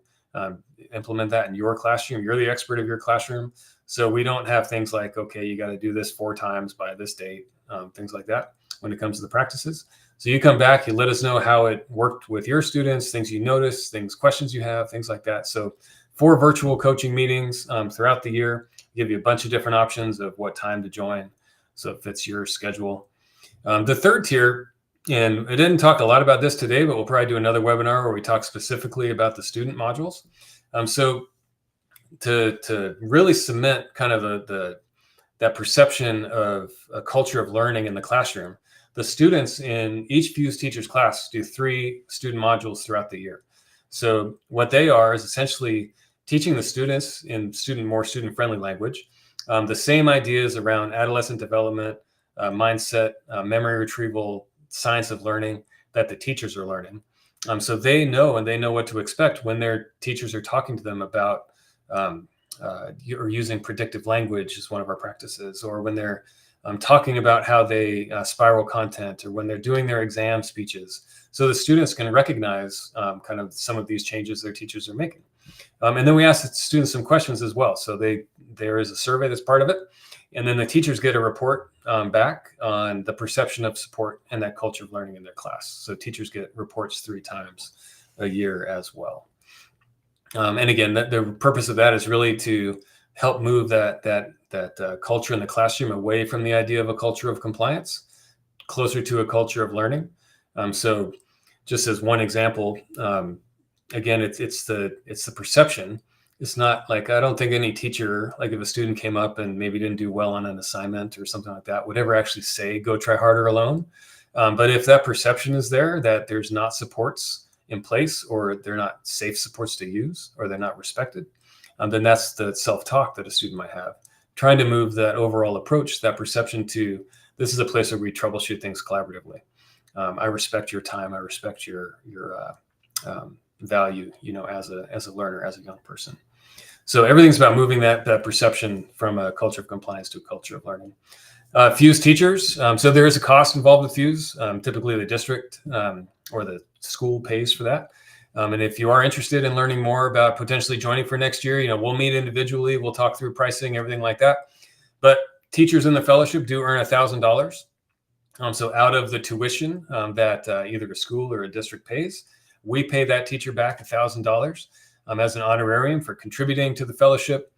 implement that in your classroom. You're the expert of your classroom. So we don't have things like, okay, you got to do this 4 times by this date, things like that when it comes to the practices. So you come back, you let us know how it worked with your students, things you noticed, questions you have, things like that. So 4 virtual coaching meetings throughout the year, give you a bunch of different options of what time to join, so it fits your schedule. The third tier, and I didn't talk a lot about this today, but we'll probably do another webinar where we talk specifically about the student modules. So to really cement kind of that perception of a culture of learning in the classroom, the students in each Fuse teacher's class do 3 student modules throughout the year. So what they are is essentially teaching the students in more student-friendly language, the same ideas around adolescent development, mindset, memory retrieval, science of learning that the teachers are learning. So they know what to expect when their teachers are talking to them about or using predictive language is one of our practices, or when they're talking about how they spiral content, or when they're doing their exam speeches. So the students can recognize kind of some of these changes their teachers are making. And then we ask the students some questions as well. So there is a survey that's part of it. And then the teachers get a report back on the perception of support and that culture of learning in their class. So teachers get reports 3 times a year as well. And again, the purpose of that is really to help move that culture in the classroom away from the idea of a culture of compliance, closer to a culture of learning. So just as one example, again, it's the perception. It's not like, I don't think any teacher, like if a student came up and maybe didn't do well on an assignment or something like that, would ever actually say, go try harder alone. But if that perception is there, that there's not supports in place, or they're not safe supports to use, or they're not respected, then that's the self-talk that a student might have. Trying to move that overall approach, that perception to, this is a place where we troubleshoot things collaboratively. I respect your time. I respect your value, as a learner, as a young person. So everything's about moving that perception from a culture of compliance to a culture of learning. Fuse teachers. So there is a cost involved with Fuse. Typically the district or the school pays for that. And if you are interested in learning more about potentially joining for next year, we'll meet individually. We'll talk through pricing, everything like that. But teachers in the fellowship do earn $1,000. So out of the tuition that either a school or a district pays, we pay that teacher back $1,000 as an honorarium for contributing to the fellowship,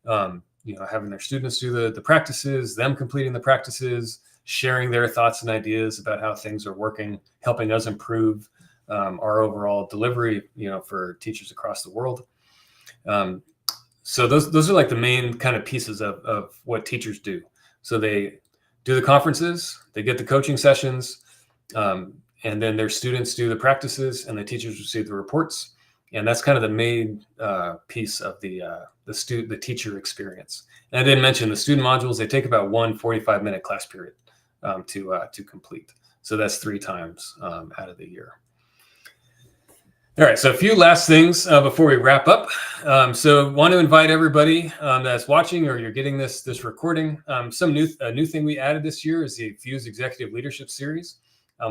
having their students do the practices, them completing the practices, sharing their thoughts and ideas about how things are working, helping us improve our overall delivery, for teachers across the world. So those are like the main kind of pieces of what teachers do. So they do the conferences, they get the coaching sessions, and then their students do the practices, and the teachers receive the reports. And that's kind of the main piece of the teacher experience. And I didn't mention the student modules. They take about 1 45-minute class period to complete. So that's 3 times out of the year. All right, so a few last things before we wrap up. So want to invite everybody that's watching, or you're getting this recording. A new thing we added this year is the Fuse Executive Leadership Series.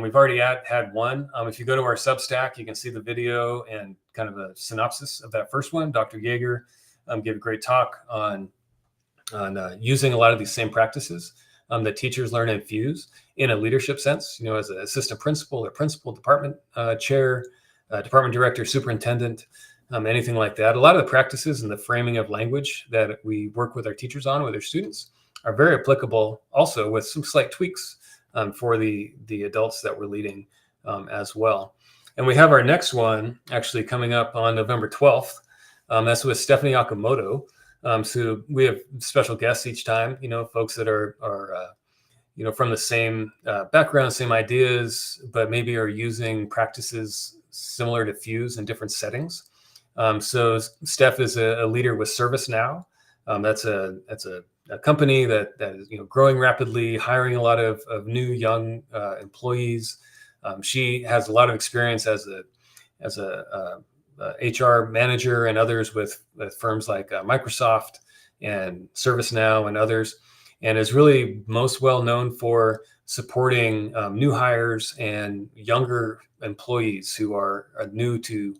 We've already had one. If you go to our Substack, you can see the video and kind of a synopsis of that first one. Dr. Yeager gave a great talk on using a lot of these same practices that teachers learn and infuse in a leadership sense, as an assistant principal or principal, department chair, department director, superintendent, anything like that. A lot of the practices and the framing of language that we work with our teachers on with their students are very applicable also, with some slight tweaks for the adults that we're leading as well. And we have our next one actually coming up on November 12th. That's with Stephanie Okamoto. So we have special guests each time, folks that are from the same background, same ideas, but maybe are using practices similar to Fuse in different settings. So Steph is a leader with ServiceNow. That's a company that is growing rapidly, hiring a lot of new young employees. She has a lot of experience as a HR manager and others with firms like Microsoft and ServiceNow and others, and is really most well known for supporting new hires and younger employees who are new to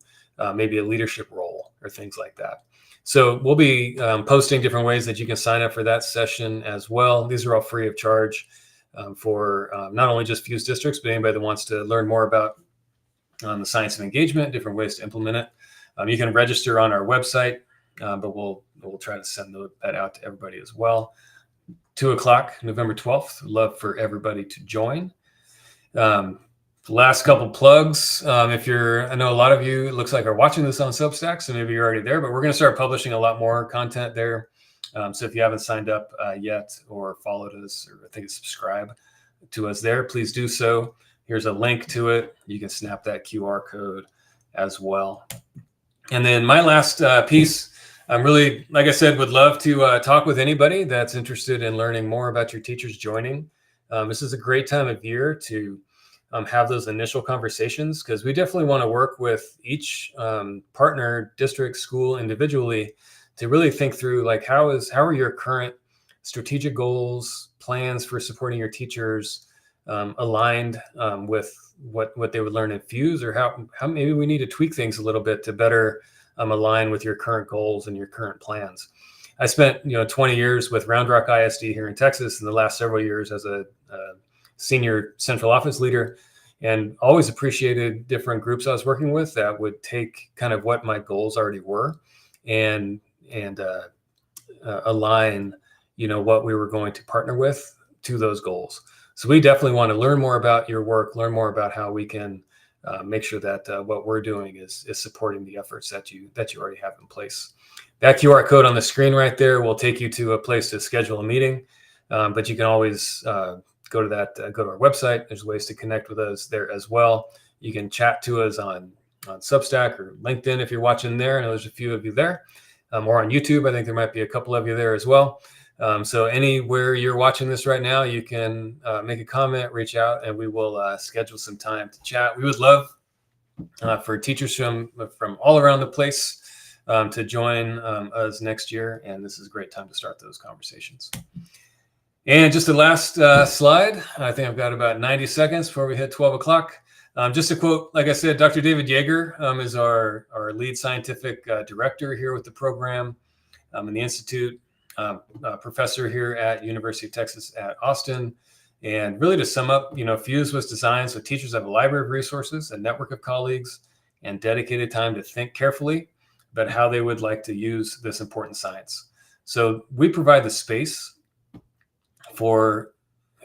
maybe a leadership role or things like that. So we'll be posting different ways that you can sign up for that session as well. These are all free of charge for not only just Fuse districts, but anybody that wants to learn more about the science of engagement, different ways to implement it. You can register on our website, but we'll try to send that out to everybody as well. 2:00, November 12th. Love for everybody to join. Last couple plugs. I know a lot of you, it looks like, are watching this on Substack, so maybe you're already there, but we're going to start publishing a lot more content there. So if you haven't signed up yet or followed us, or I think it's subscribe to us there, please do so. Here's a link to it. You can snap that QR code as well. And then my last piece, I'm really, like I said, would love to talk with anybody that's interested in learning more about your teachers joining. This is a great time of year to have those initial conversations, because we definitely want to work with each partner, district, school individually to really think through, like, how are your current strategic goals, plans for supporting your teachers aligned with what they would learn in Fuse, or how maybe we need to tweak things a little bit to better align with your current goals and your current plans. I spent 20 years with Round Rock ISD here in Texas, and the last several years as a senior central office leader, and always appreciated different groups I was working with that would take kind of what my goals already were and align what we were going to partner with to those goals. So we definitely want to learn more about your work, learn more about how we can make sure that what we're doing is supporting the efforts that you already have in place. That QR code on the screen right there will take you to a place to schedule a meeting, but you can always go to our website. There's ways to connect with us there as well. You can chat to us on Substack or LinkedIn if you're watching there. I know there's a few of you there, or on YouTube. I think there might be a couple of you there as well. So anywhere you're watching this right now, you can make a comment, reach out, and we will schedule some time to chat. We would love for teachers from all around the place to join us next year, and this is a great time to start those conversations. And just the last slide. I think I've got about 90 seconds before we hit 12 o'clock. Just a quote, like I said, Dr. David Yeager is our lead scientific director here with the program in the Institute. Professor here at University of Texas at Austin. And really, to sum up, Fuse was designed so teachers have a library of resources, a network of colleagues, and dedicated time to think carefully about how they would like to use this important science. So we provide the space for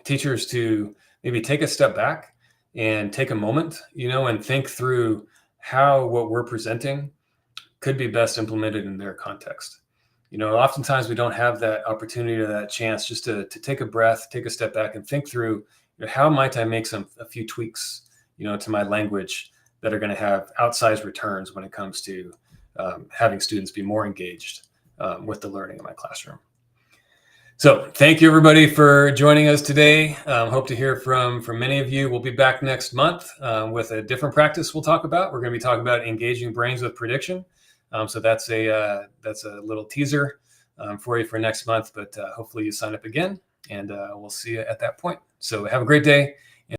teachers to maybe take a step back and take a moment, and think through how what we're presenting could be best implemented in their context. Oftentimes we don't have that opportunity or that chance just to take a breath, take a step back, and think through how might I make a few tweaks, to my language that are going to have outsized returns when it comes to having students be more engaged with the learning in my classroom. So thank you, everybody, for joining us today. Hope to hear from many of you. We'll be back next month with a different practice we'll talk about. We're going to be talking about engaging brains with prediction. So that's a little teaser for you for next month, but hopefully you sign up again, and we'll see you at that point. So have a great day.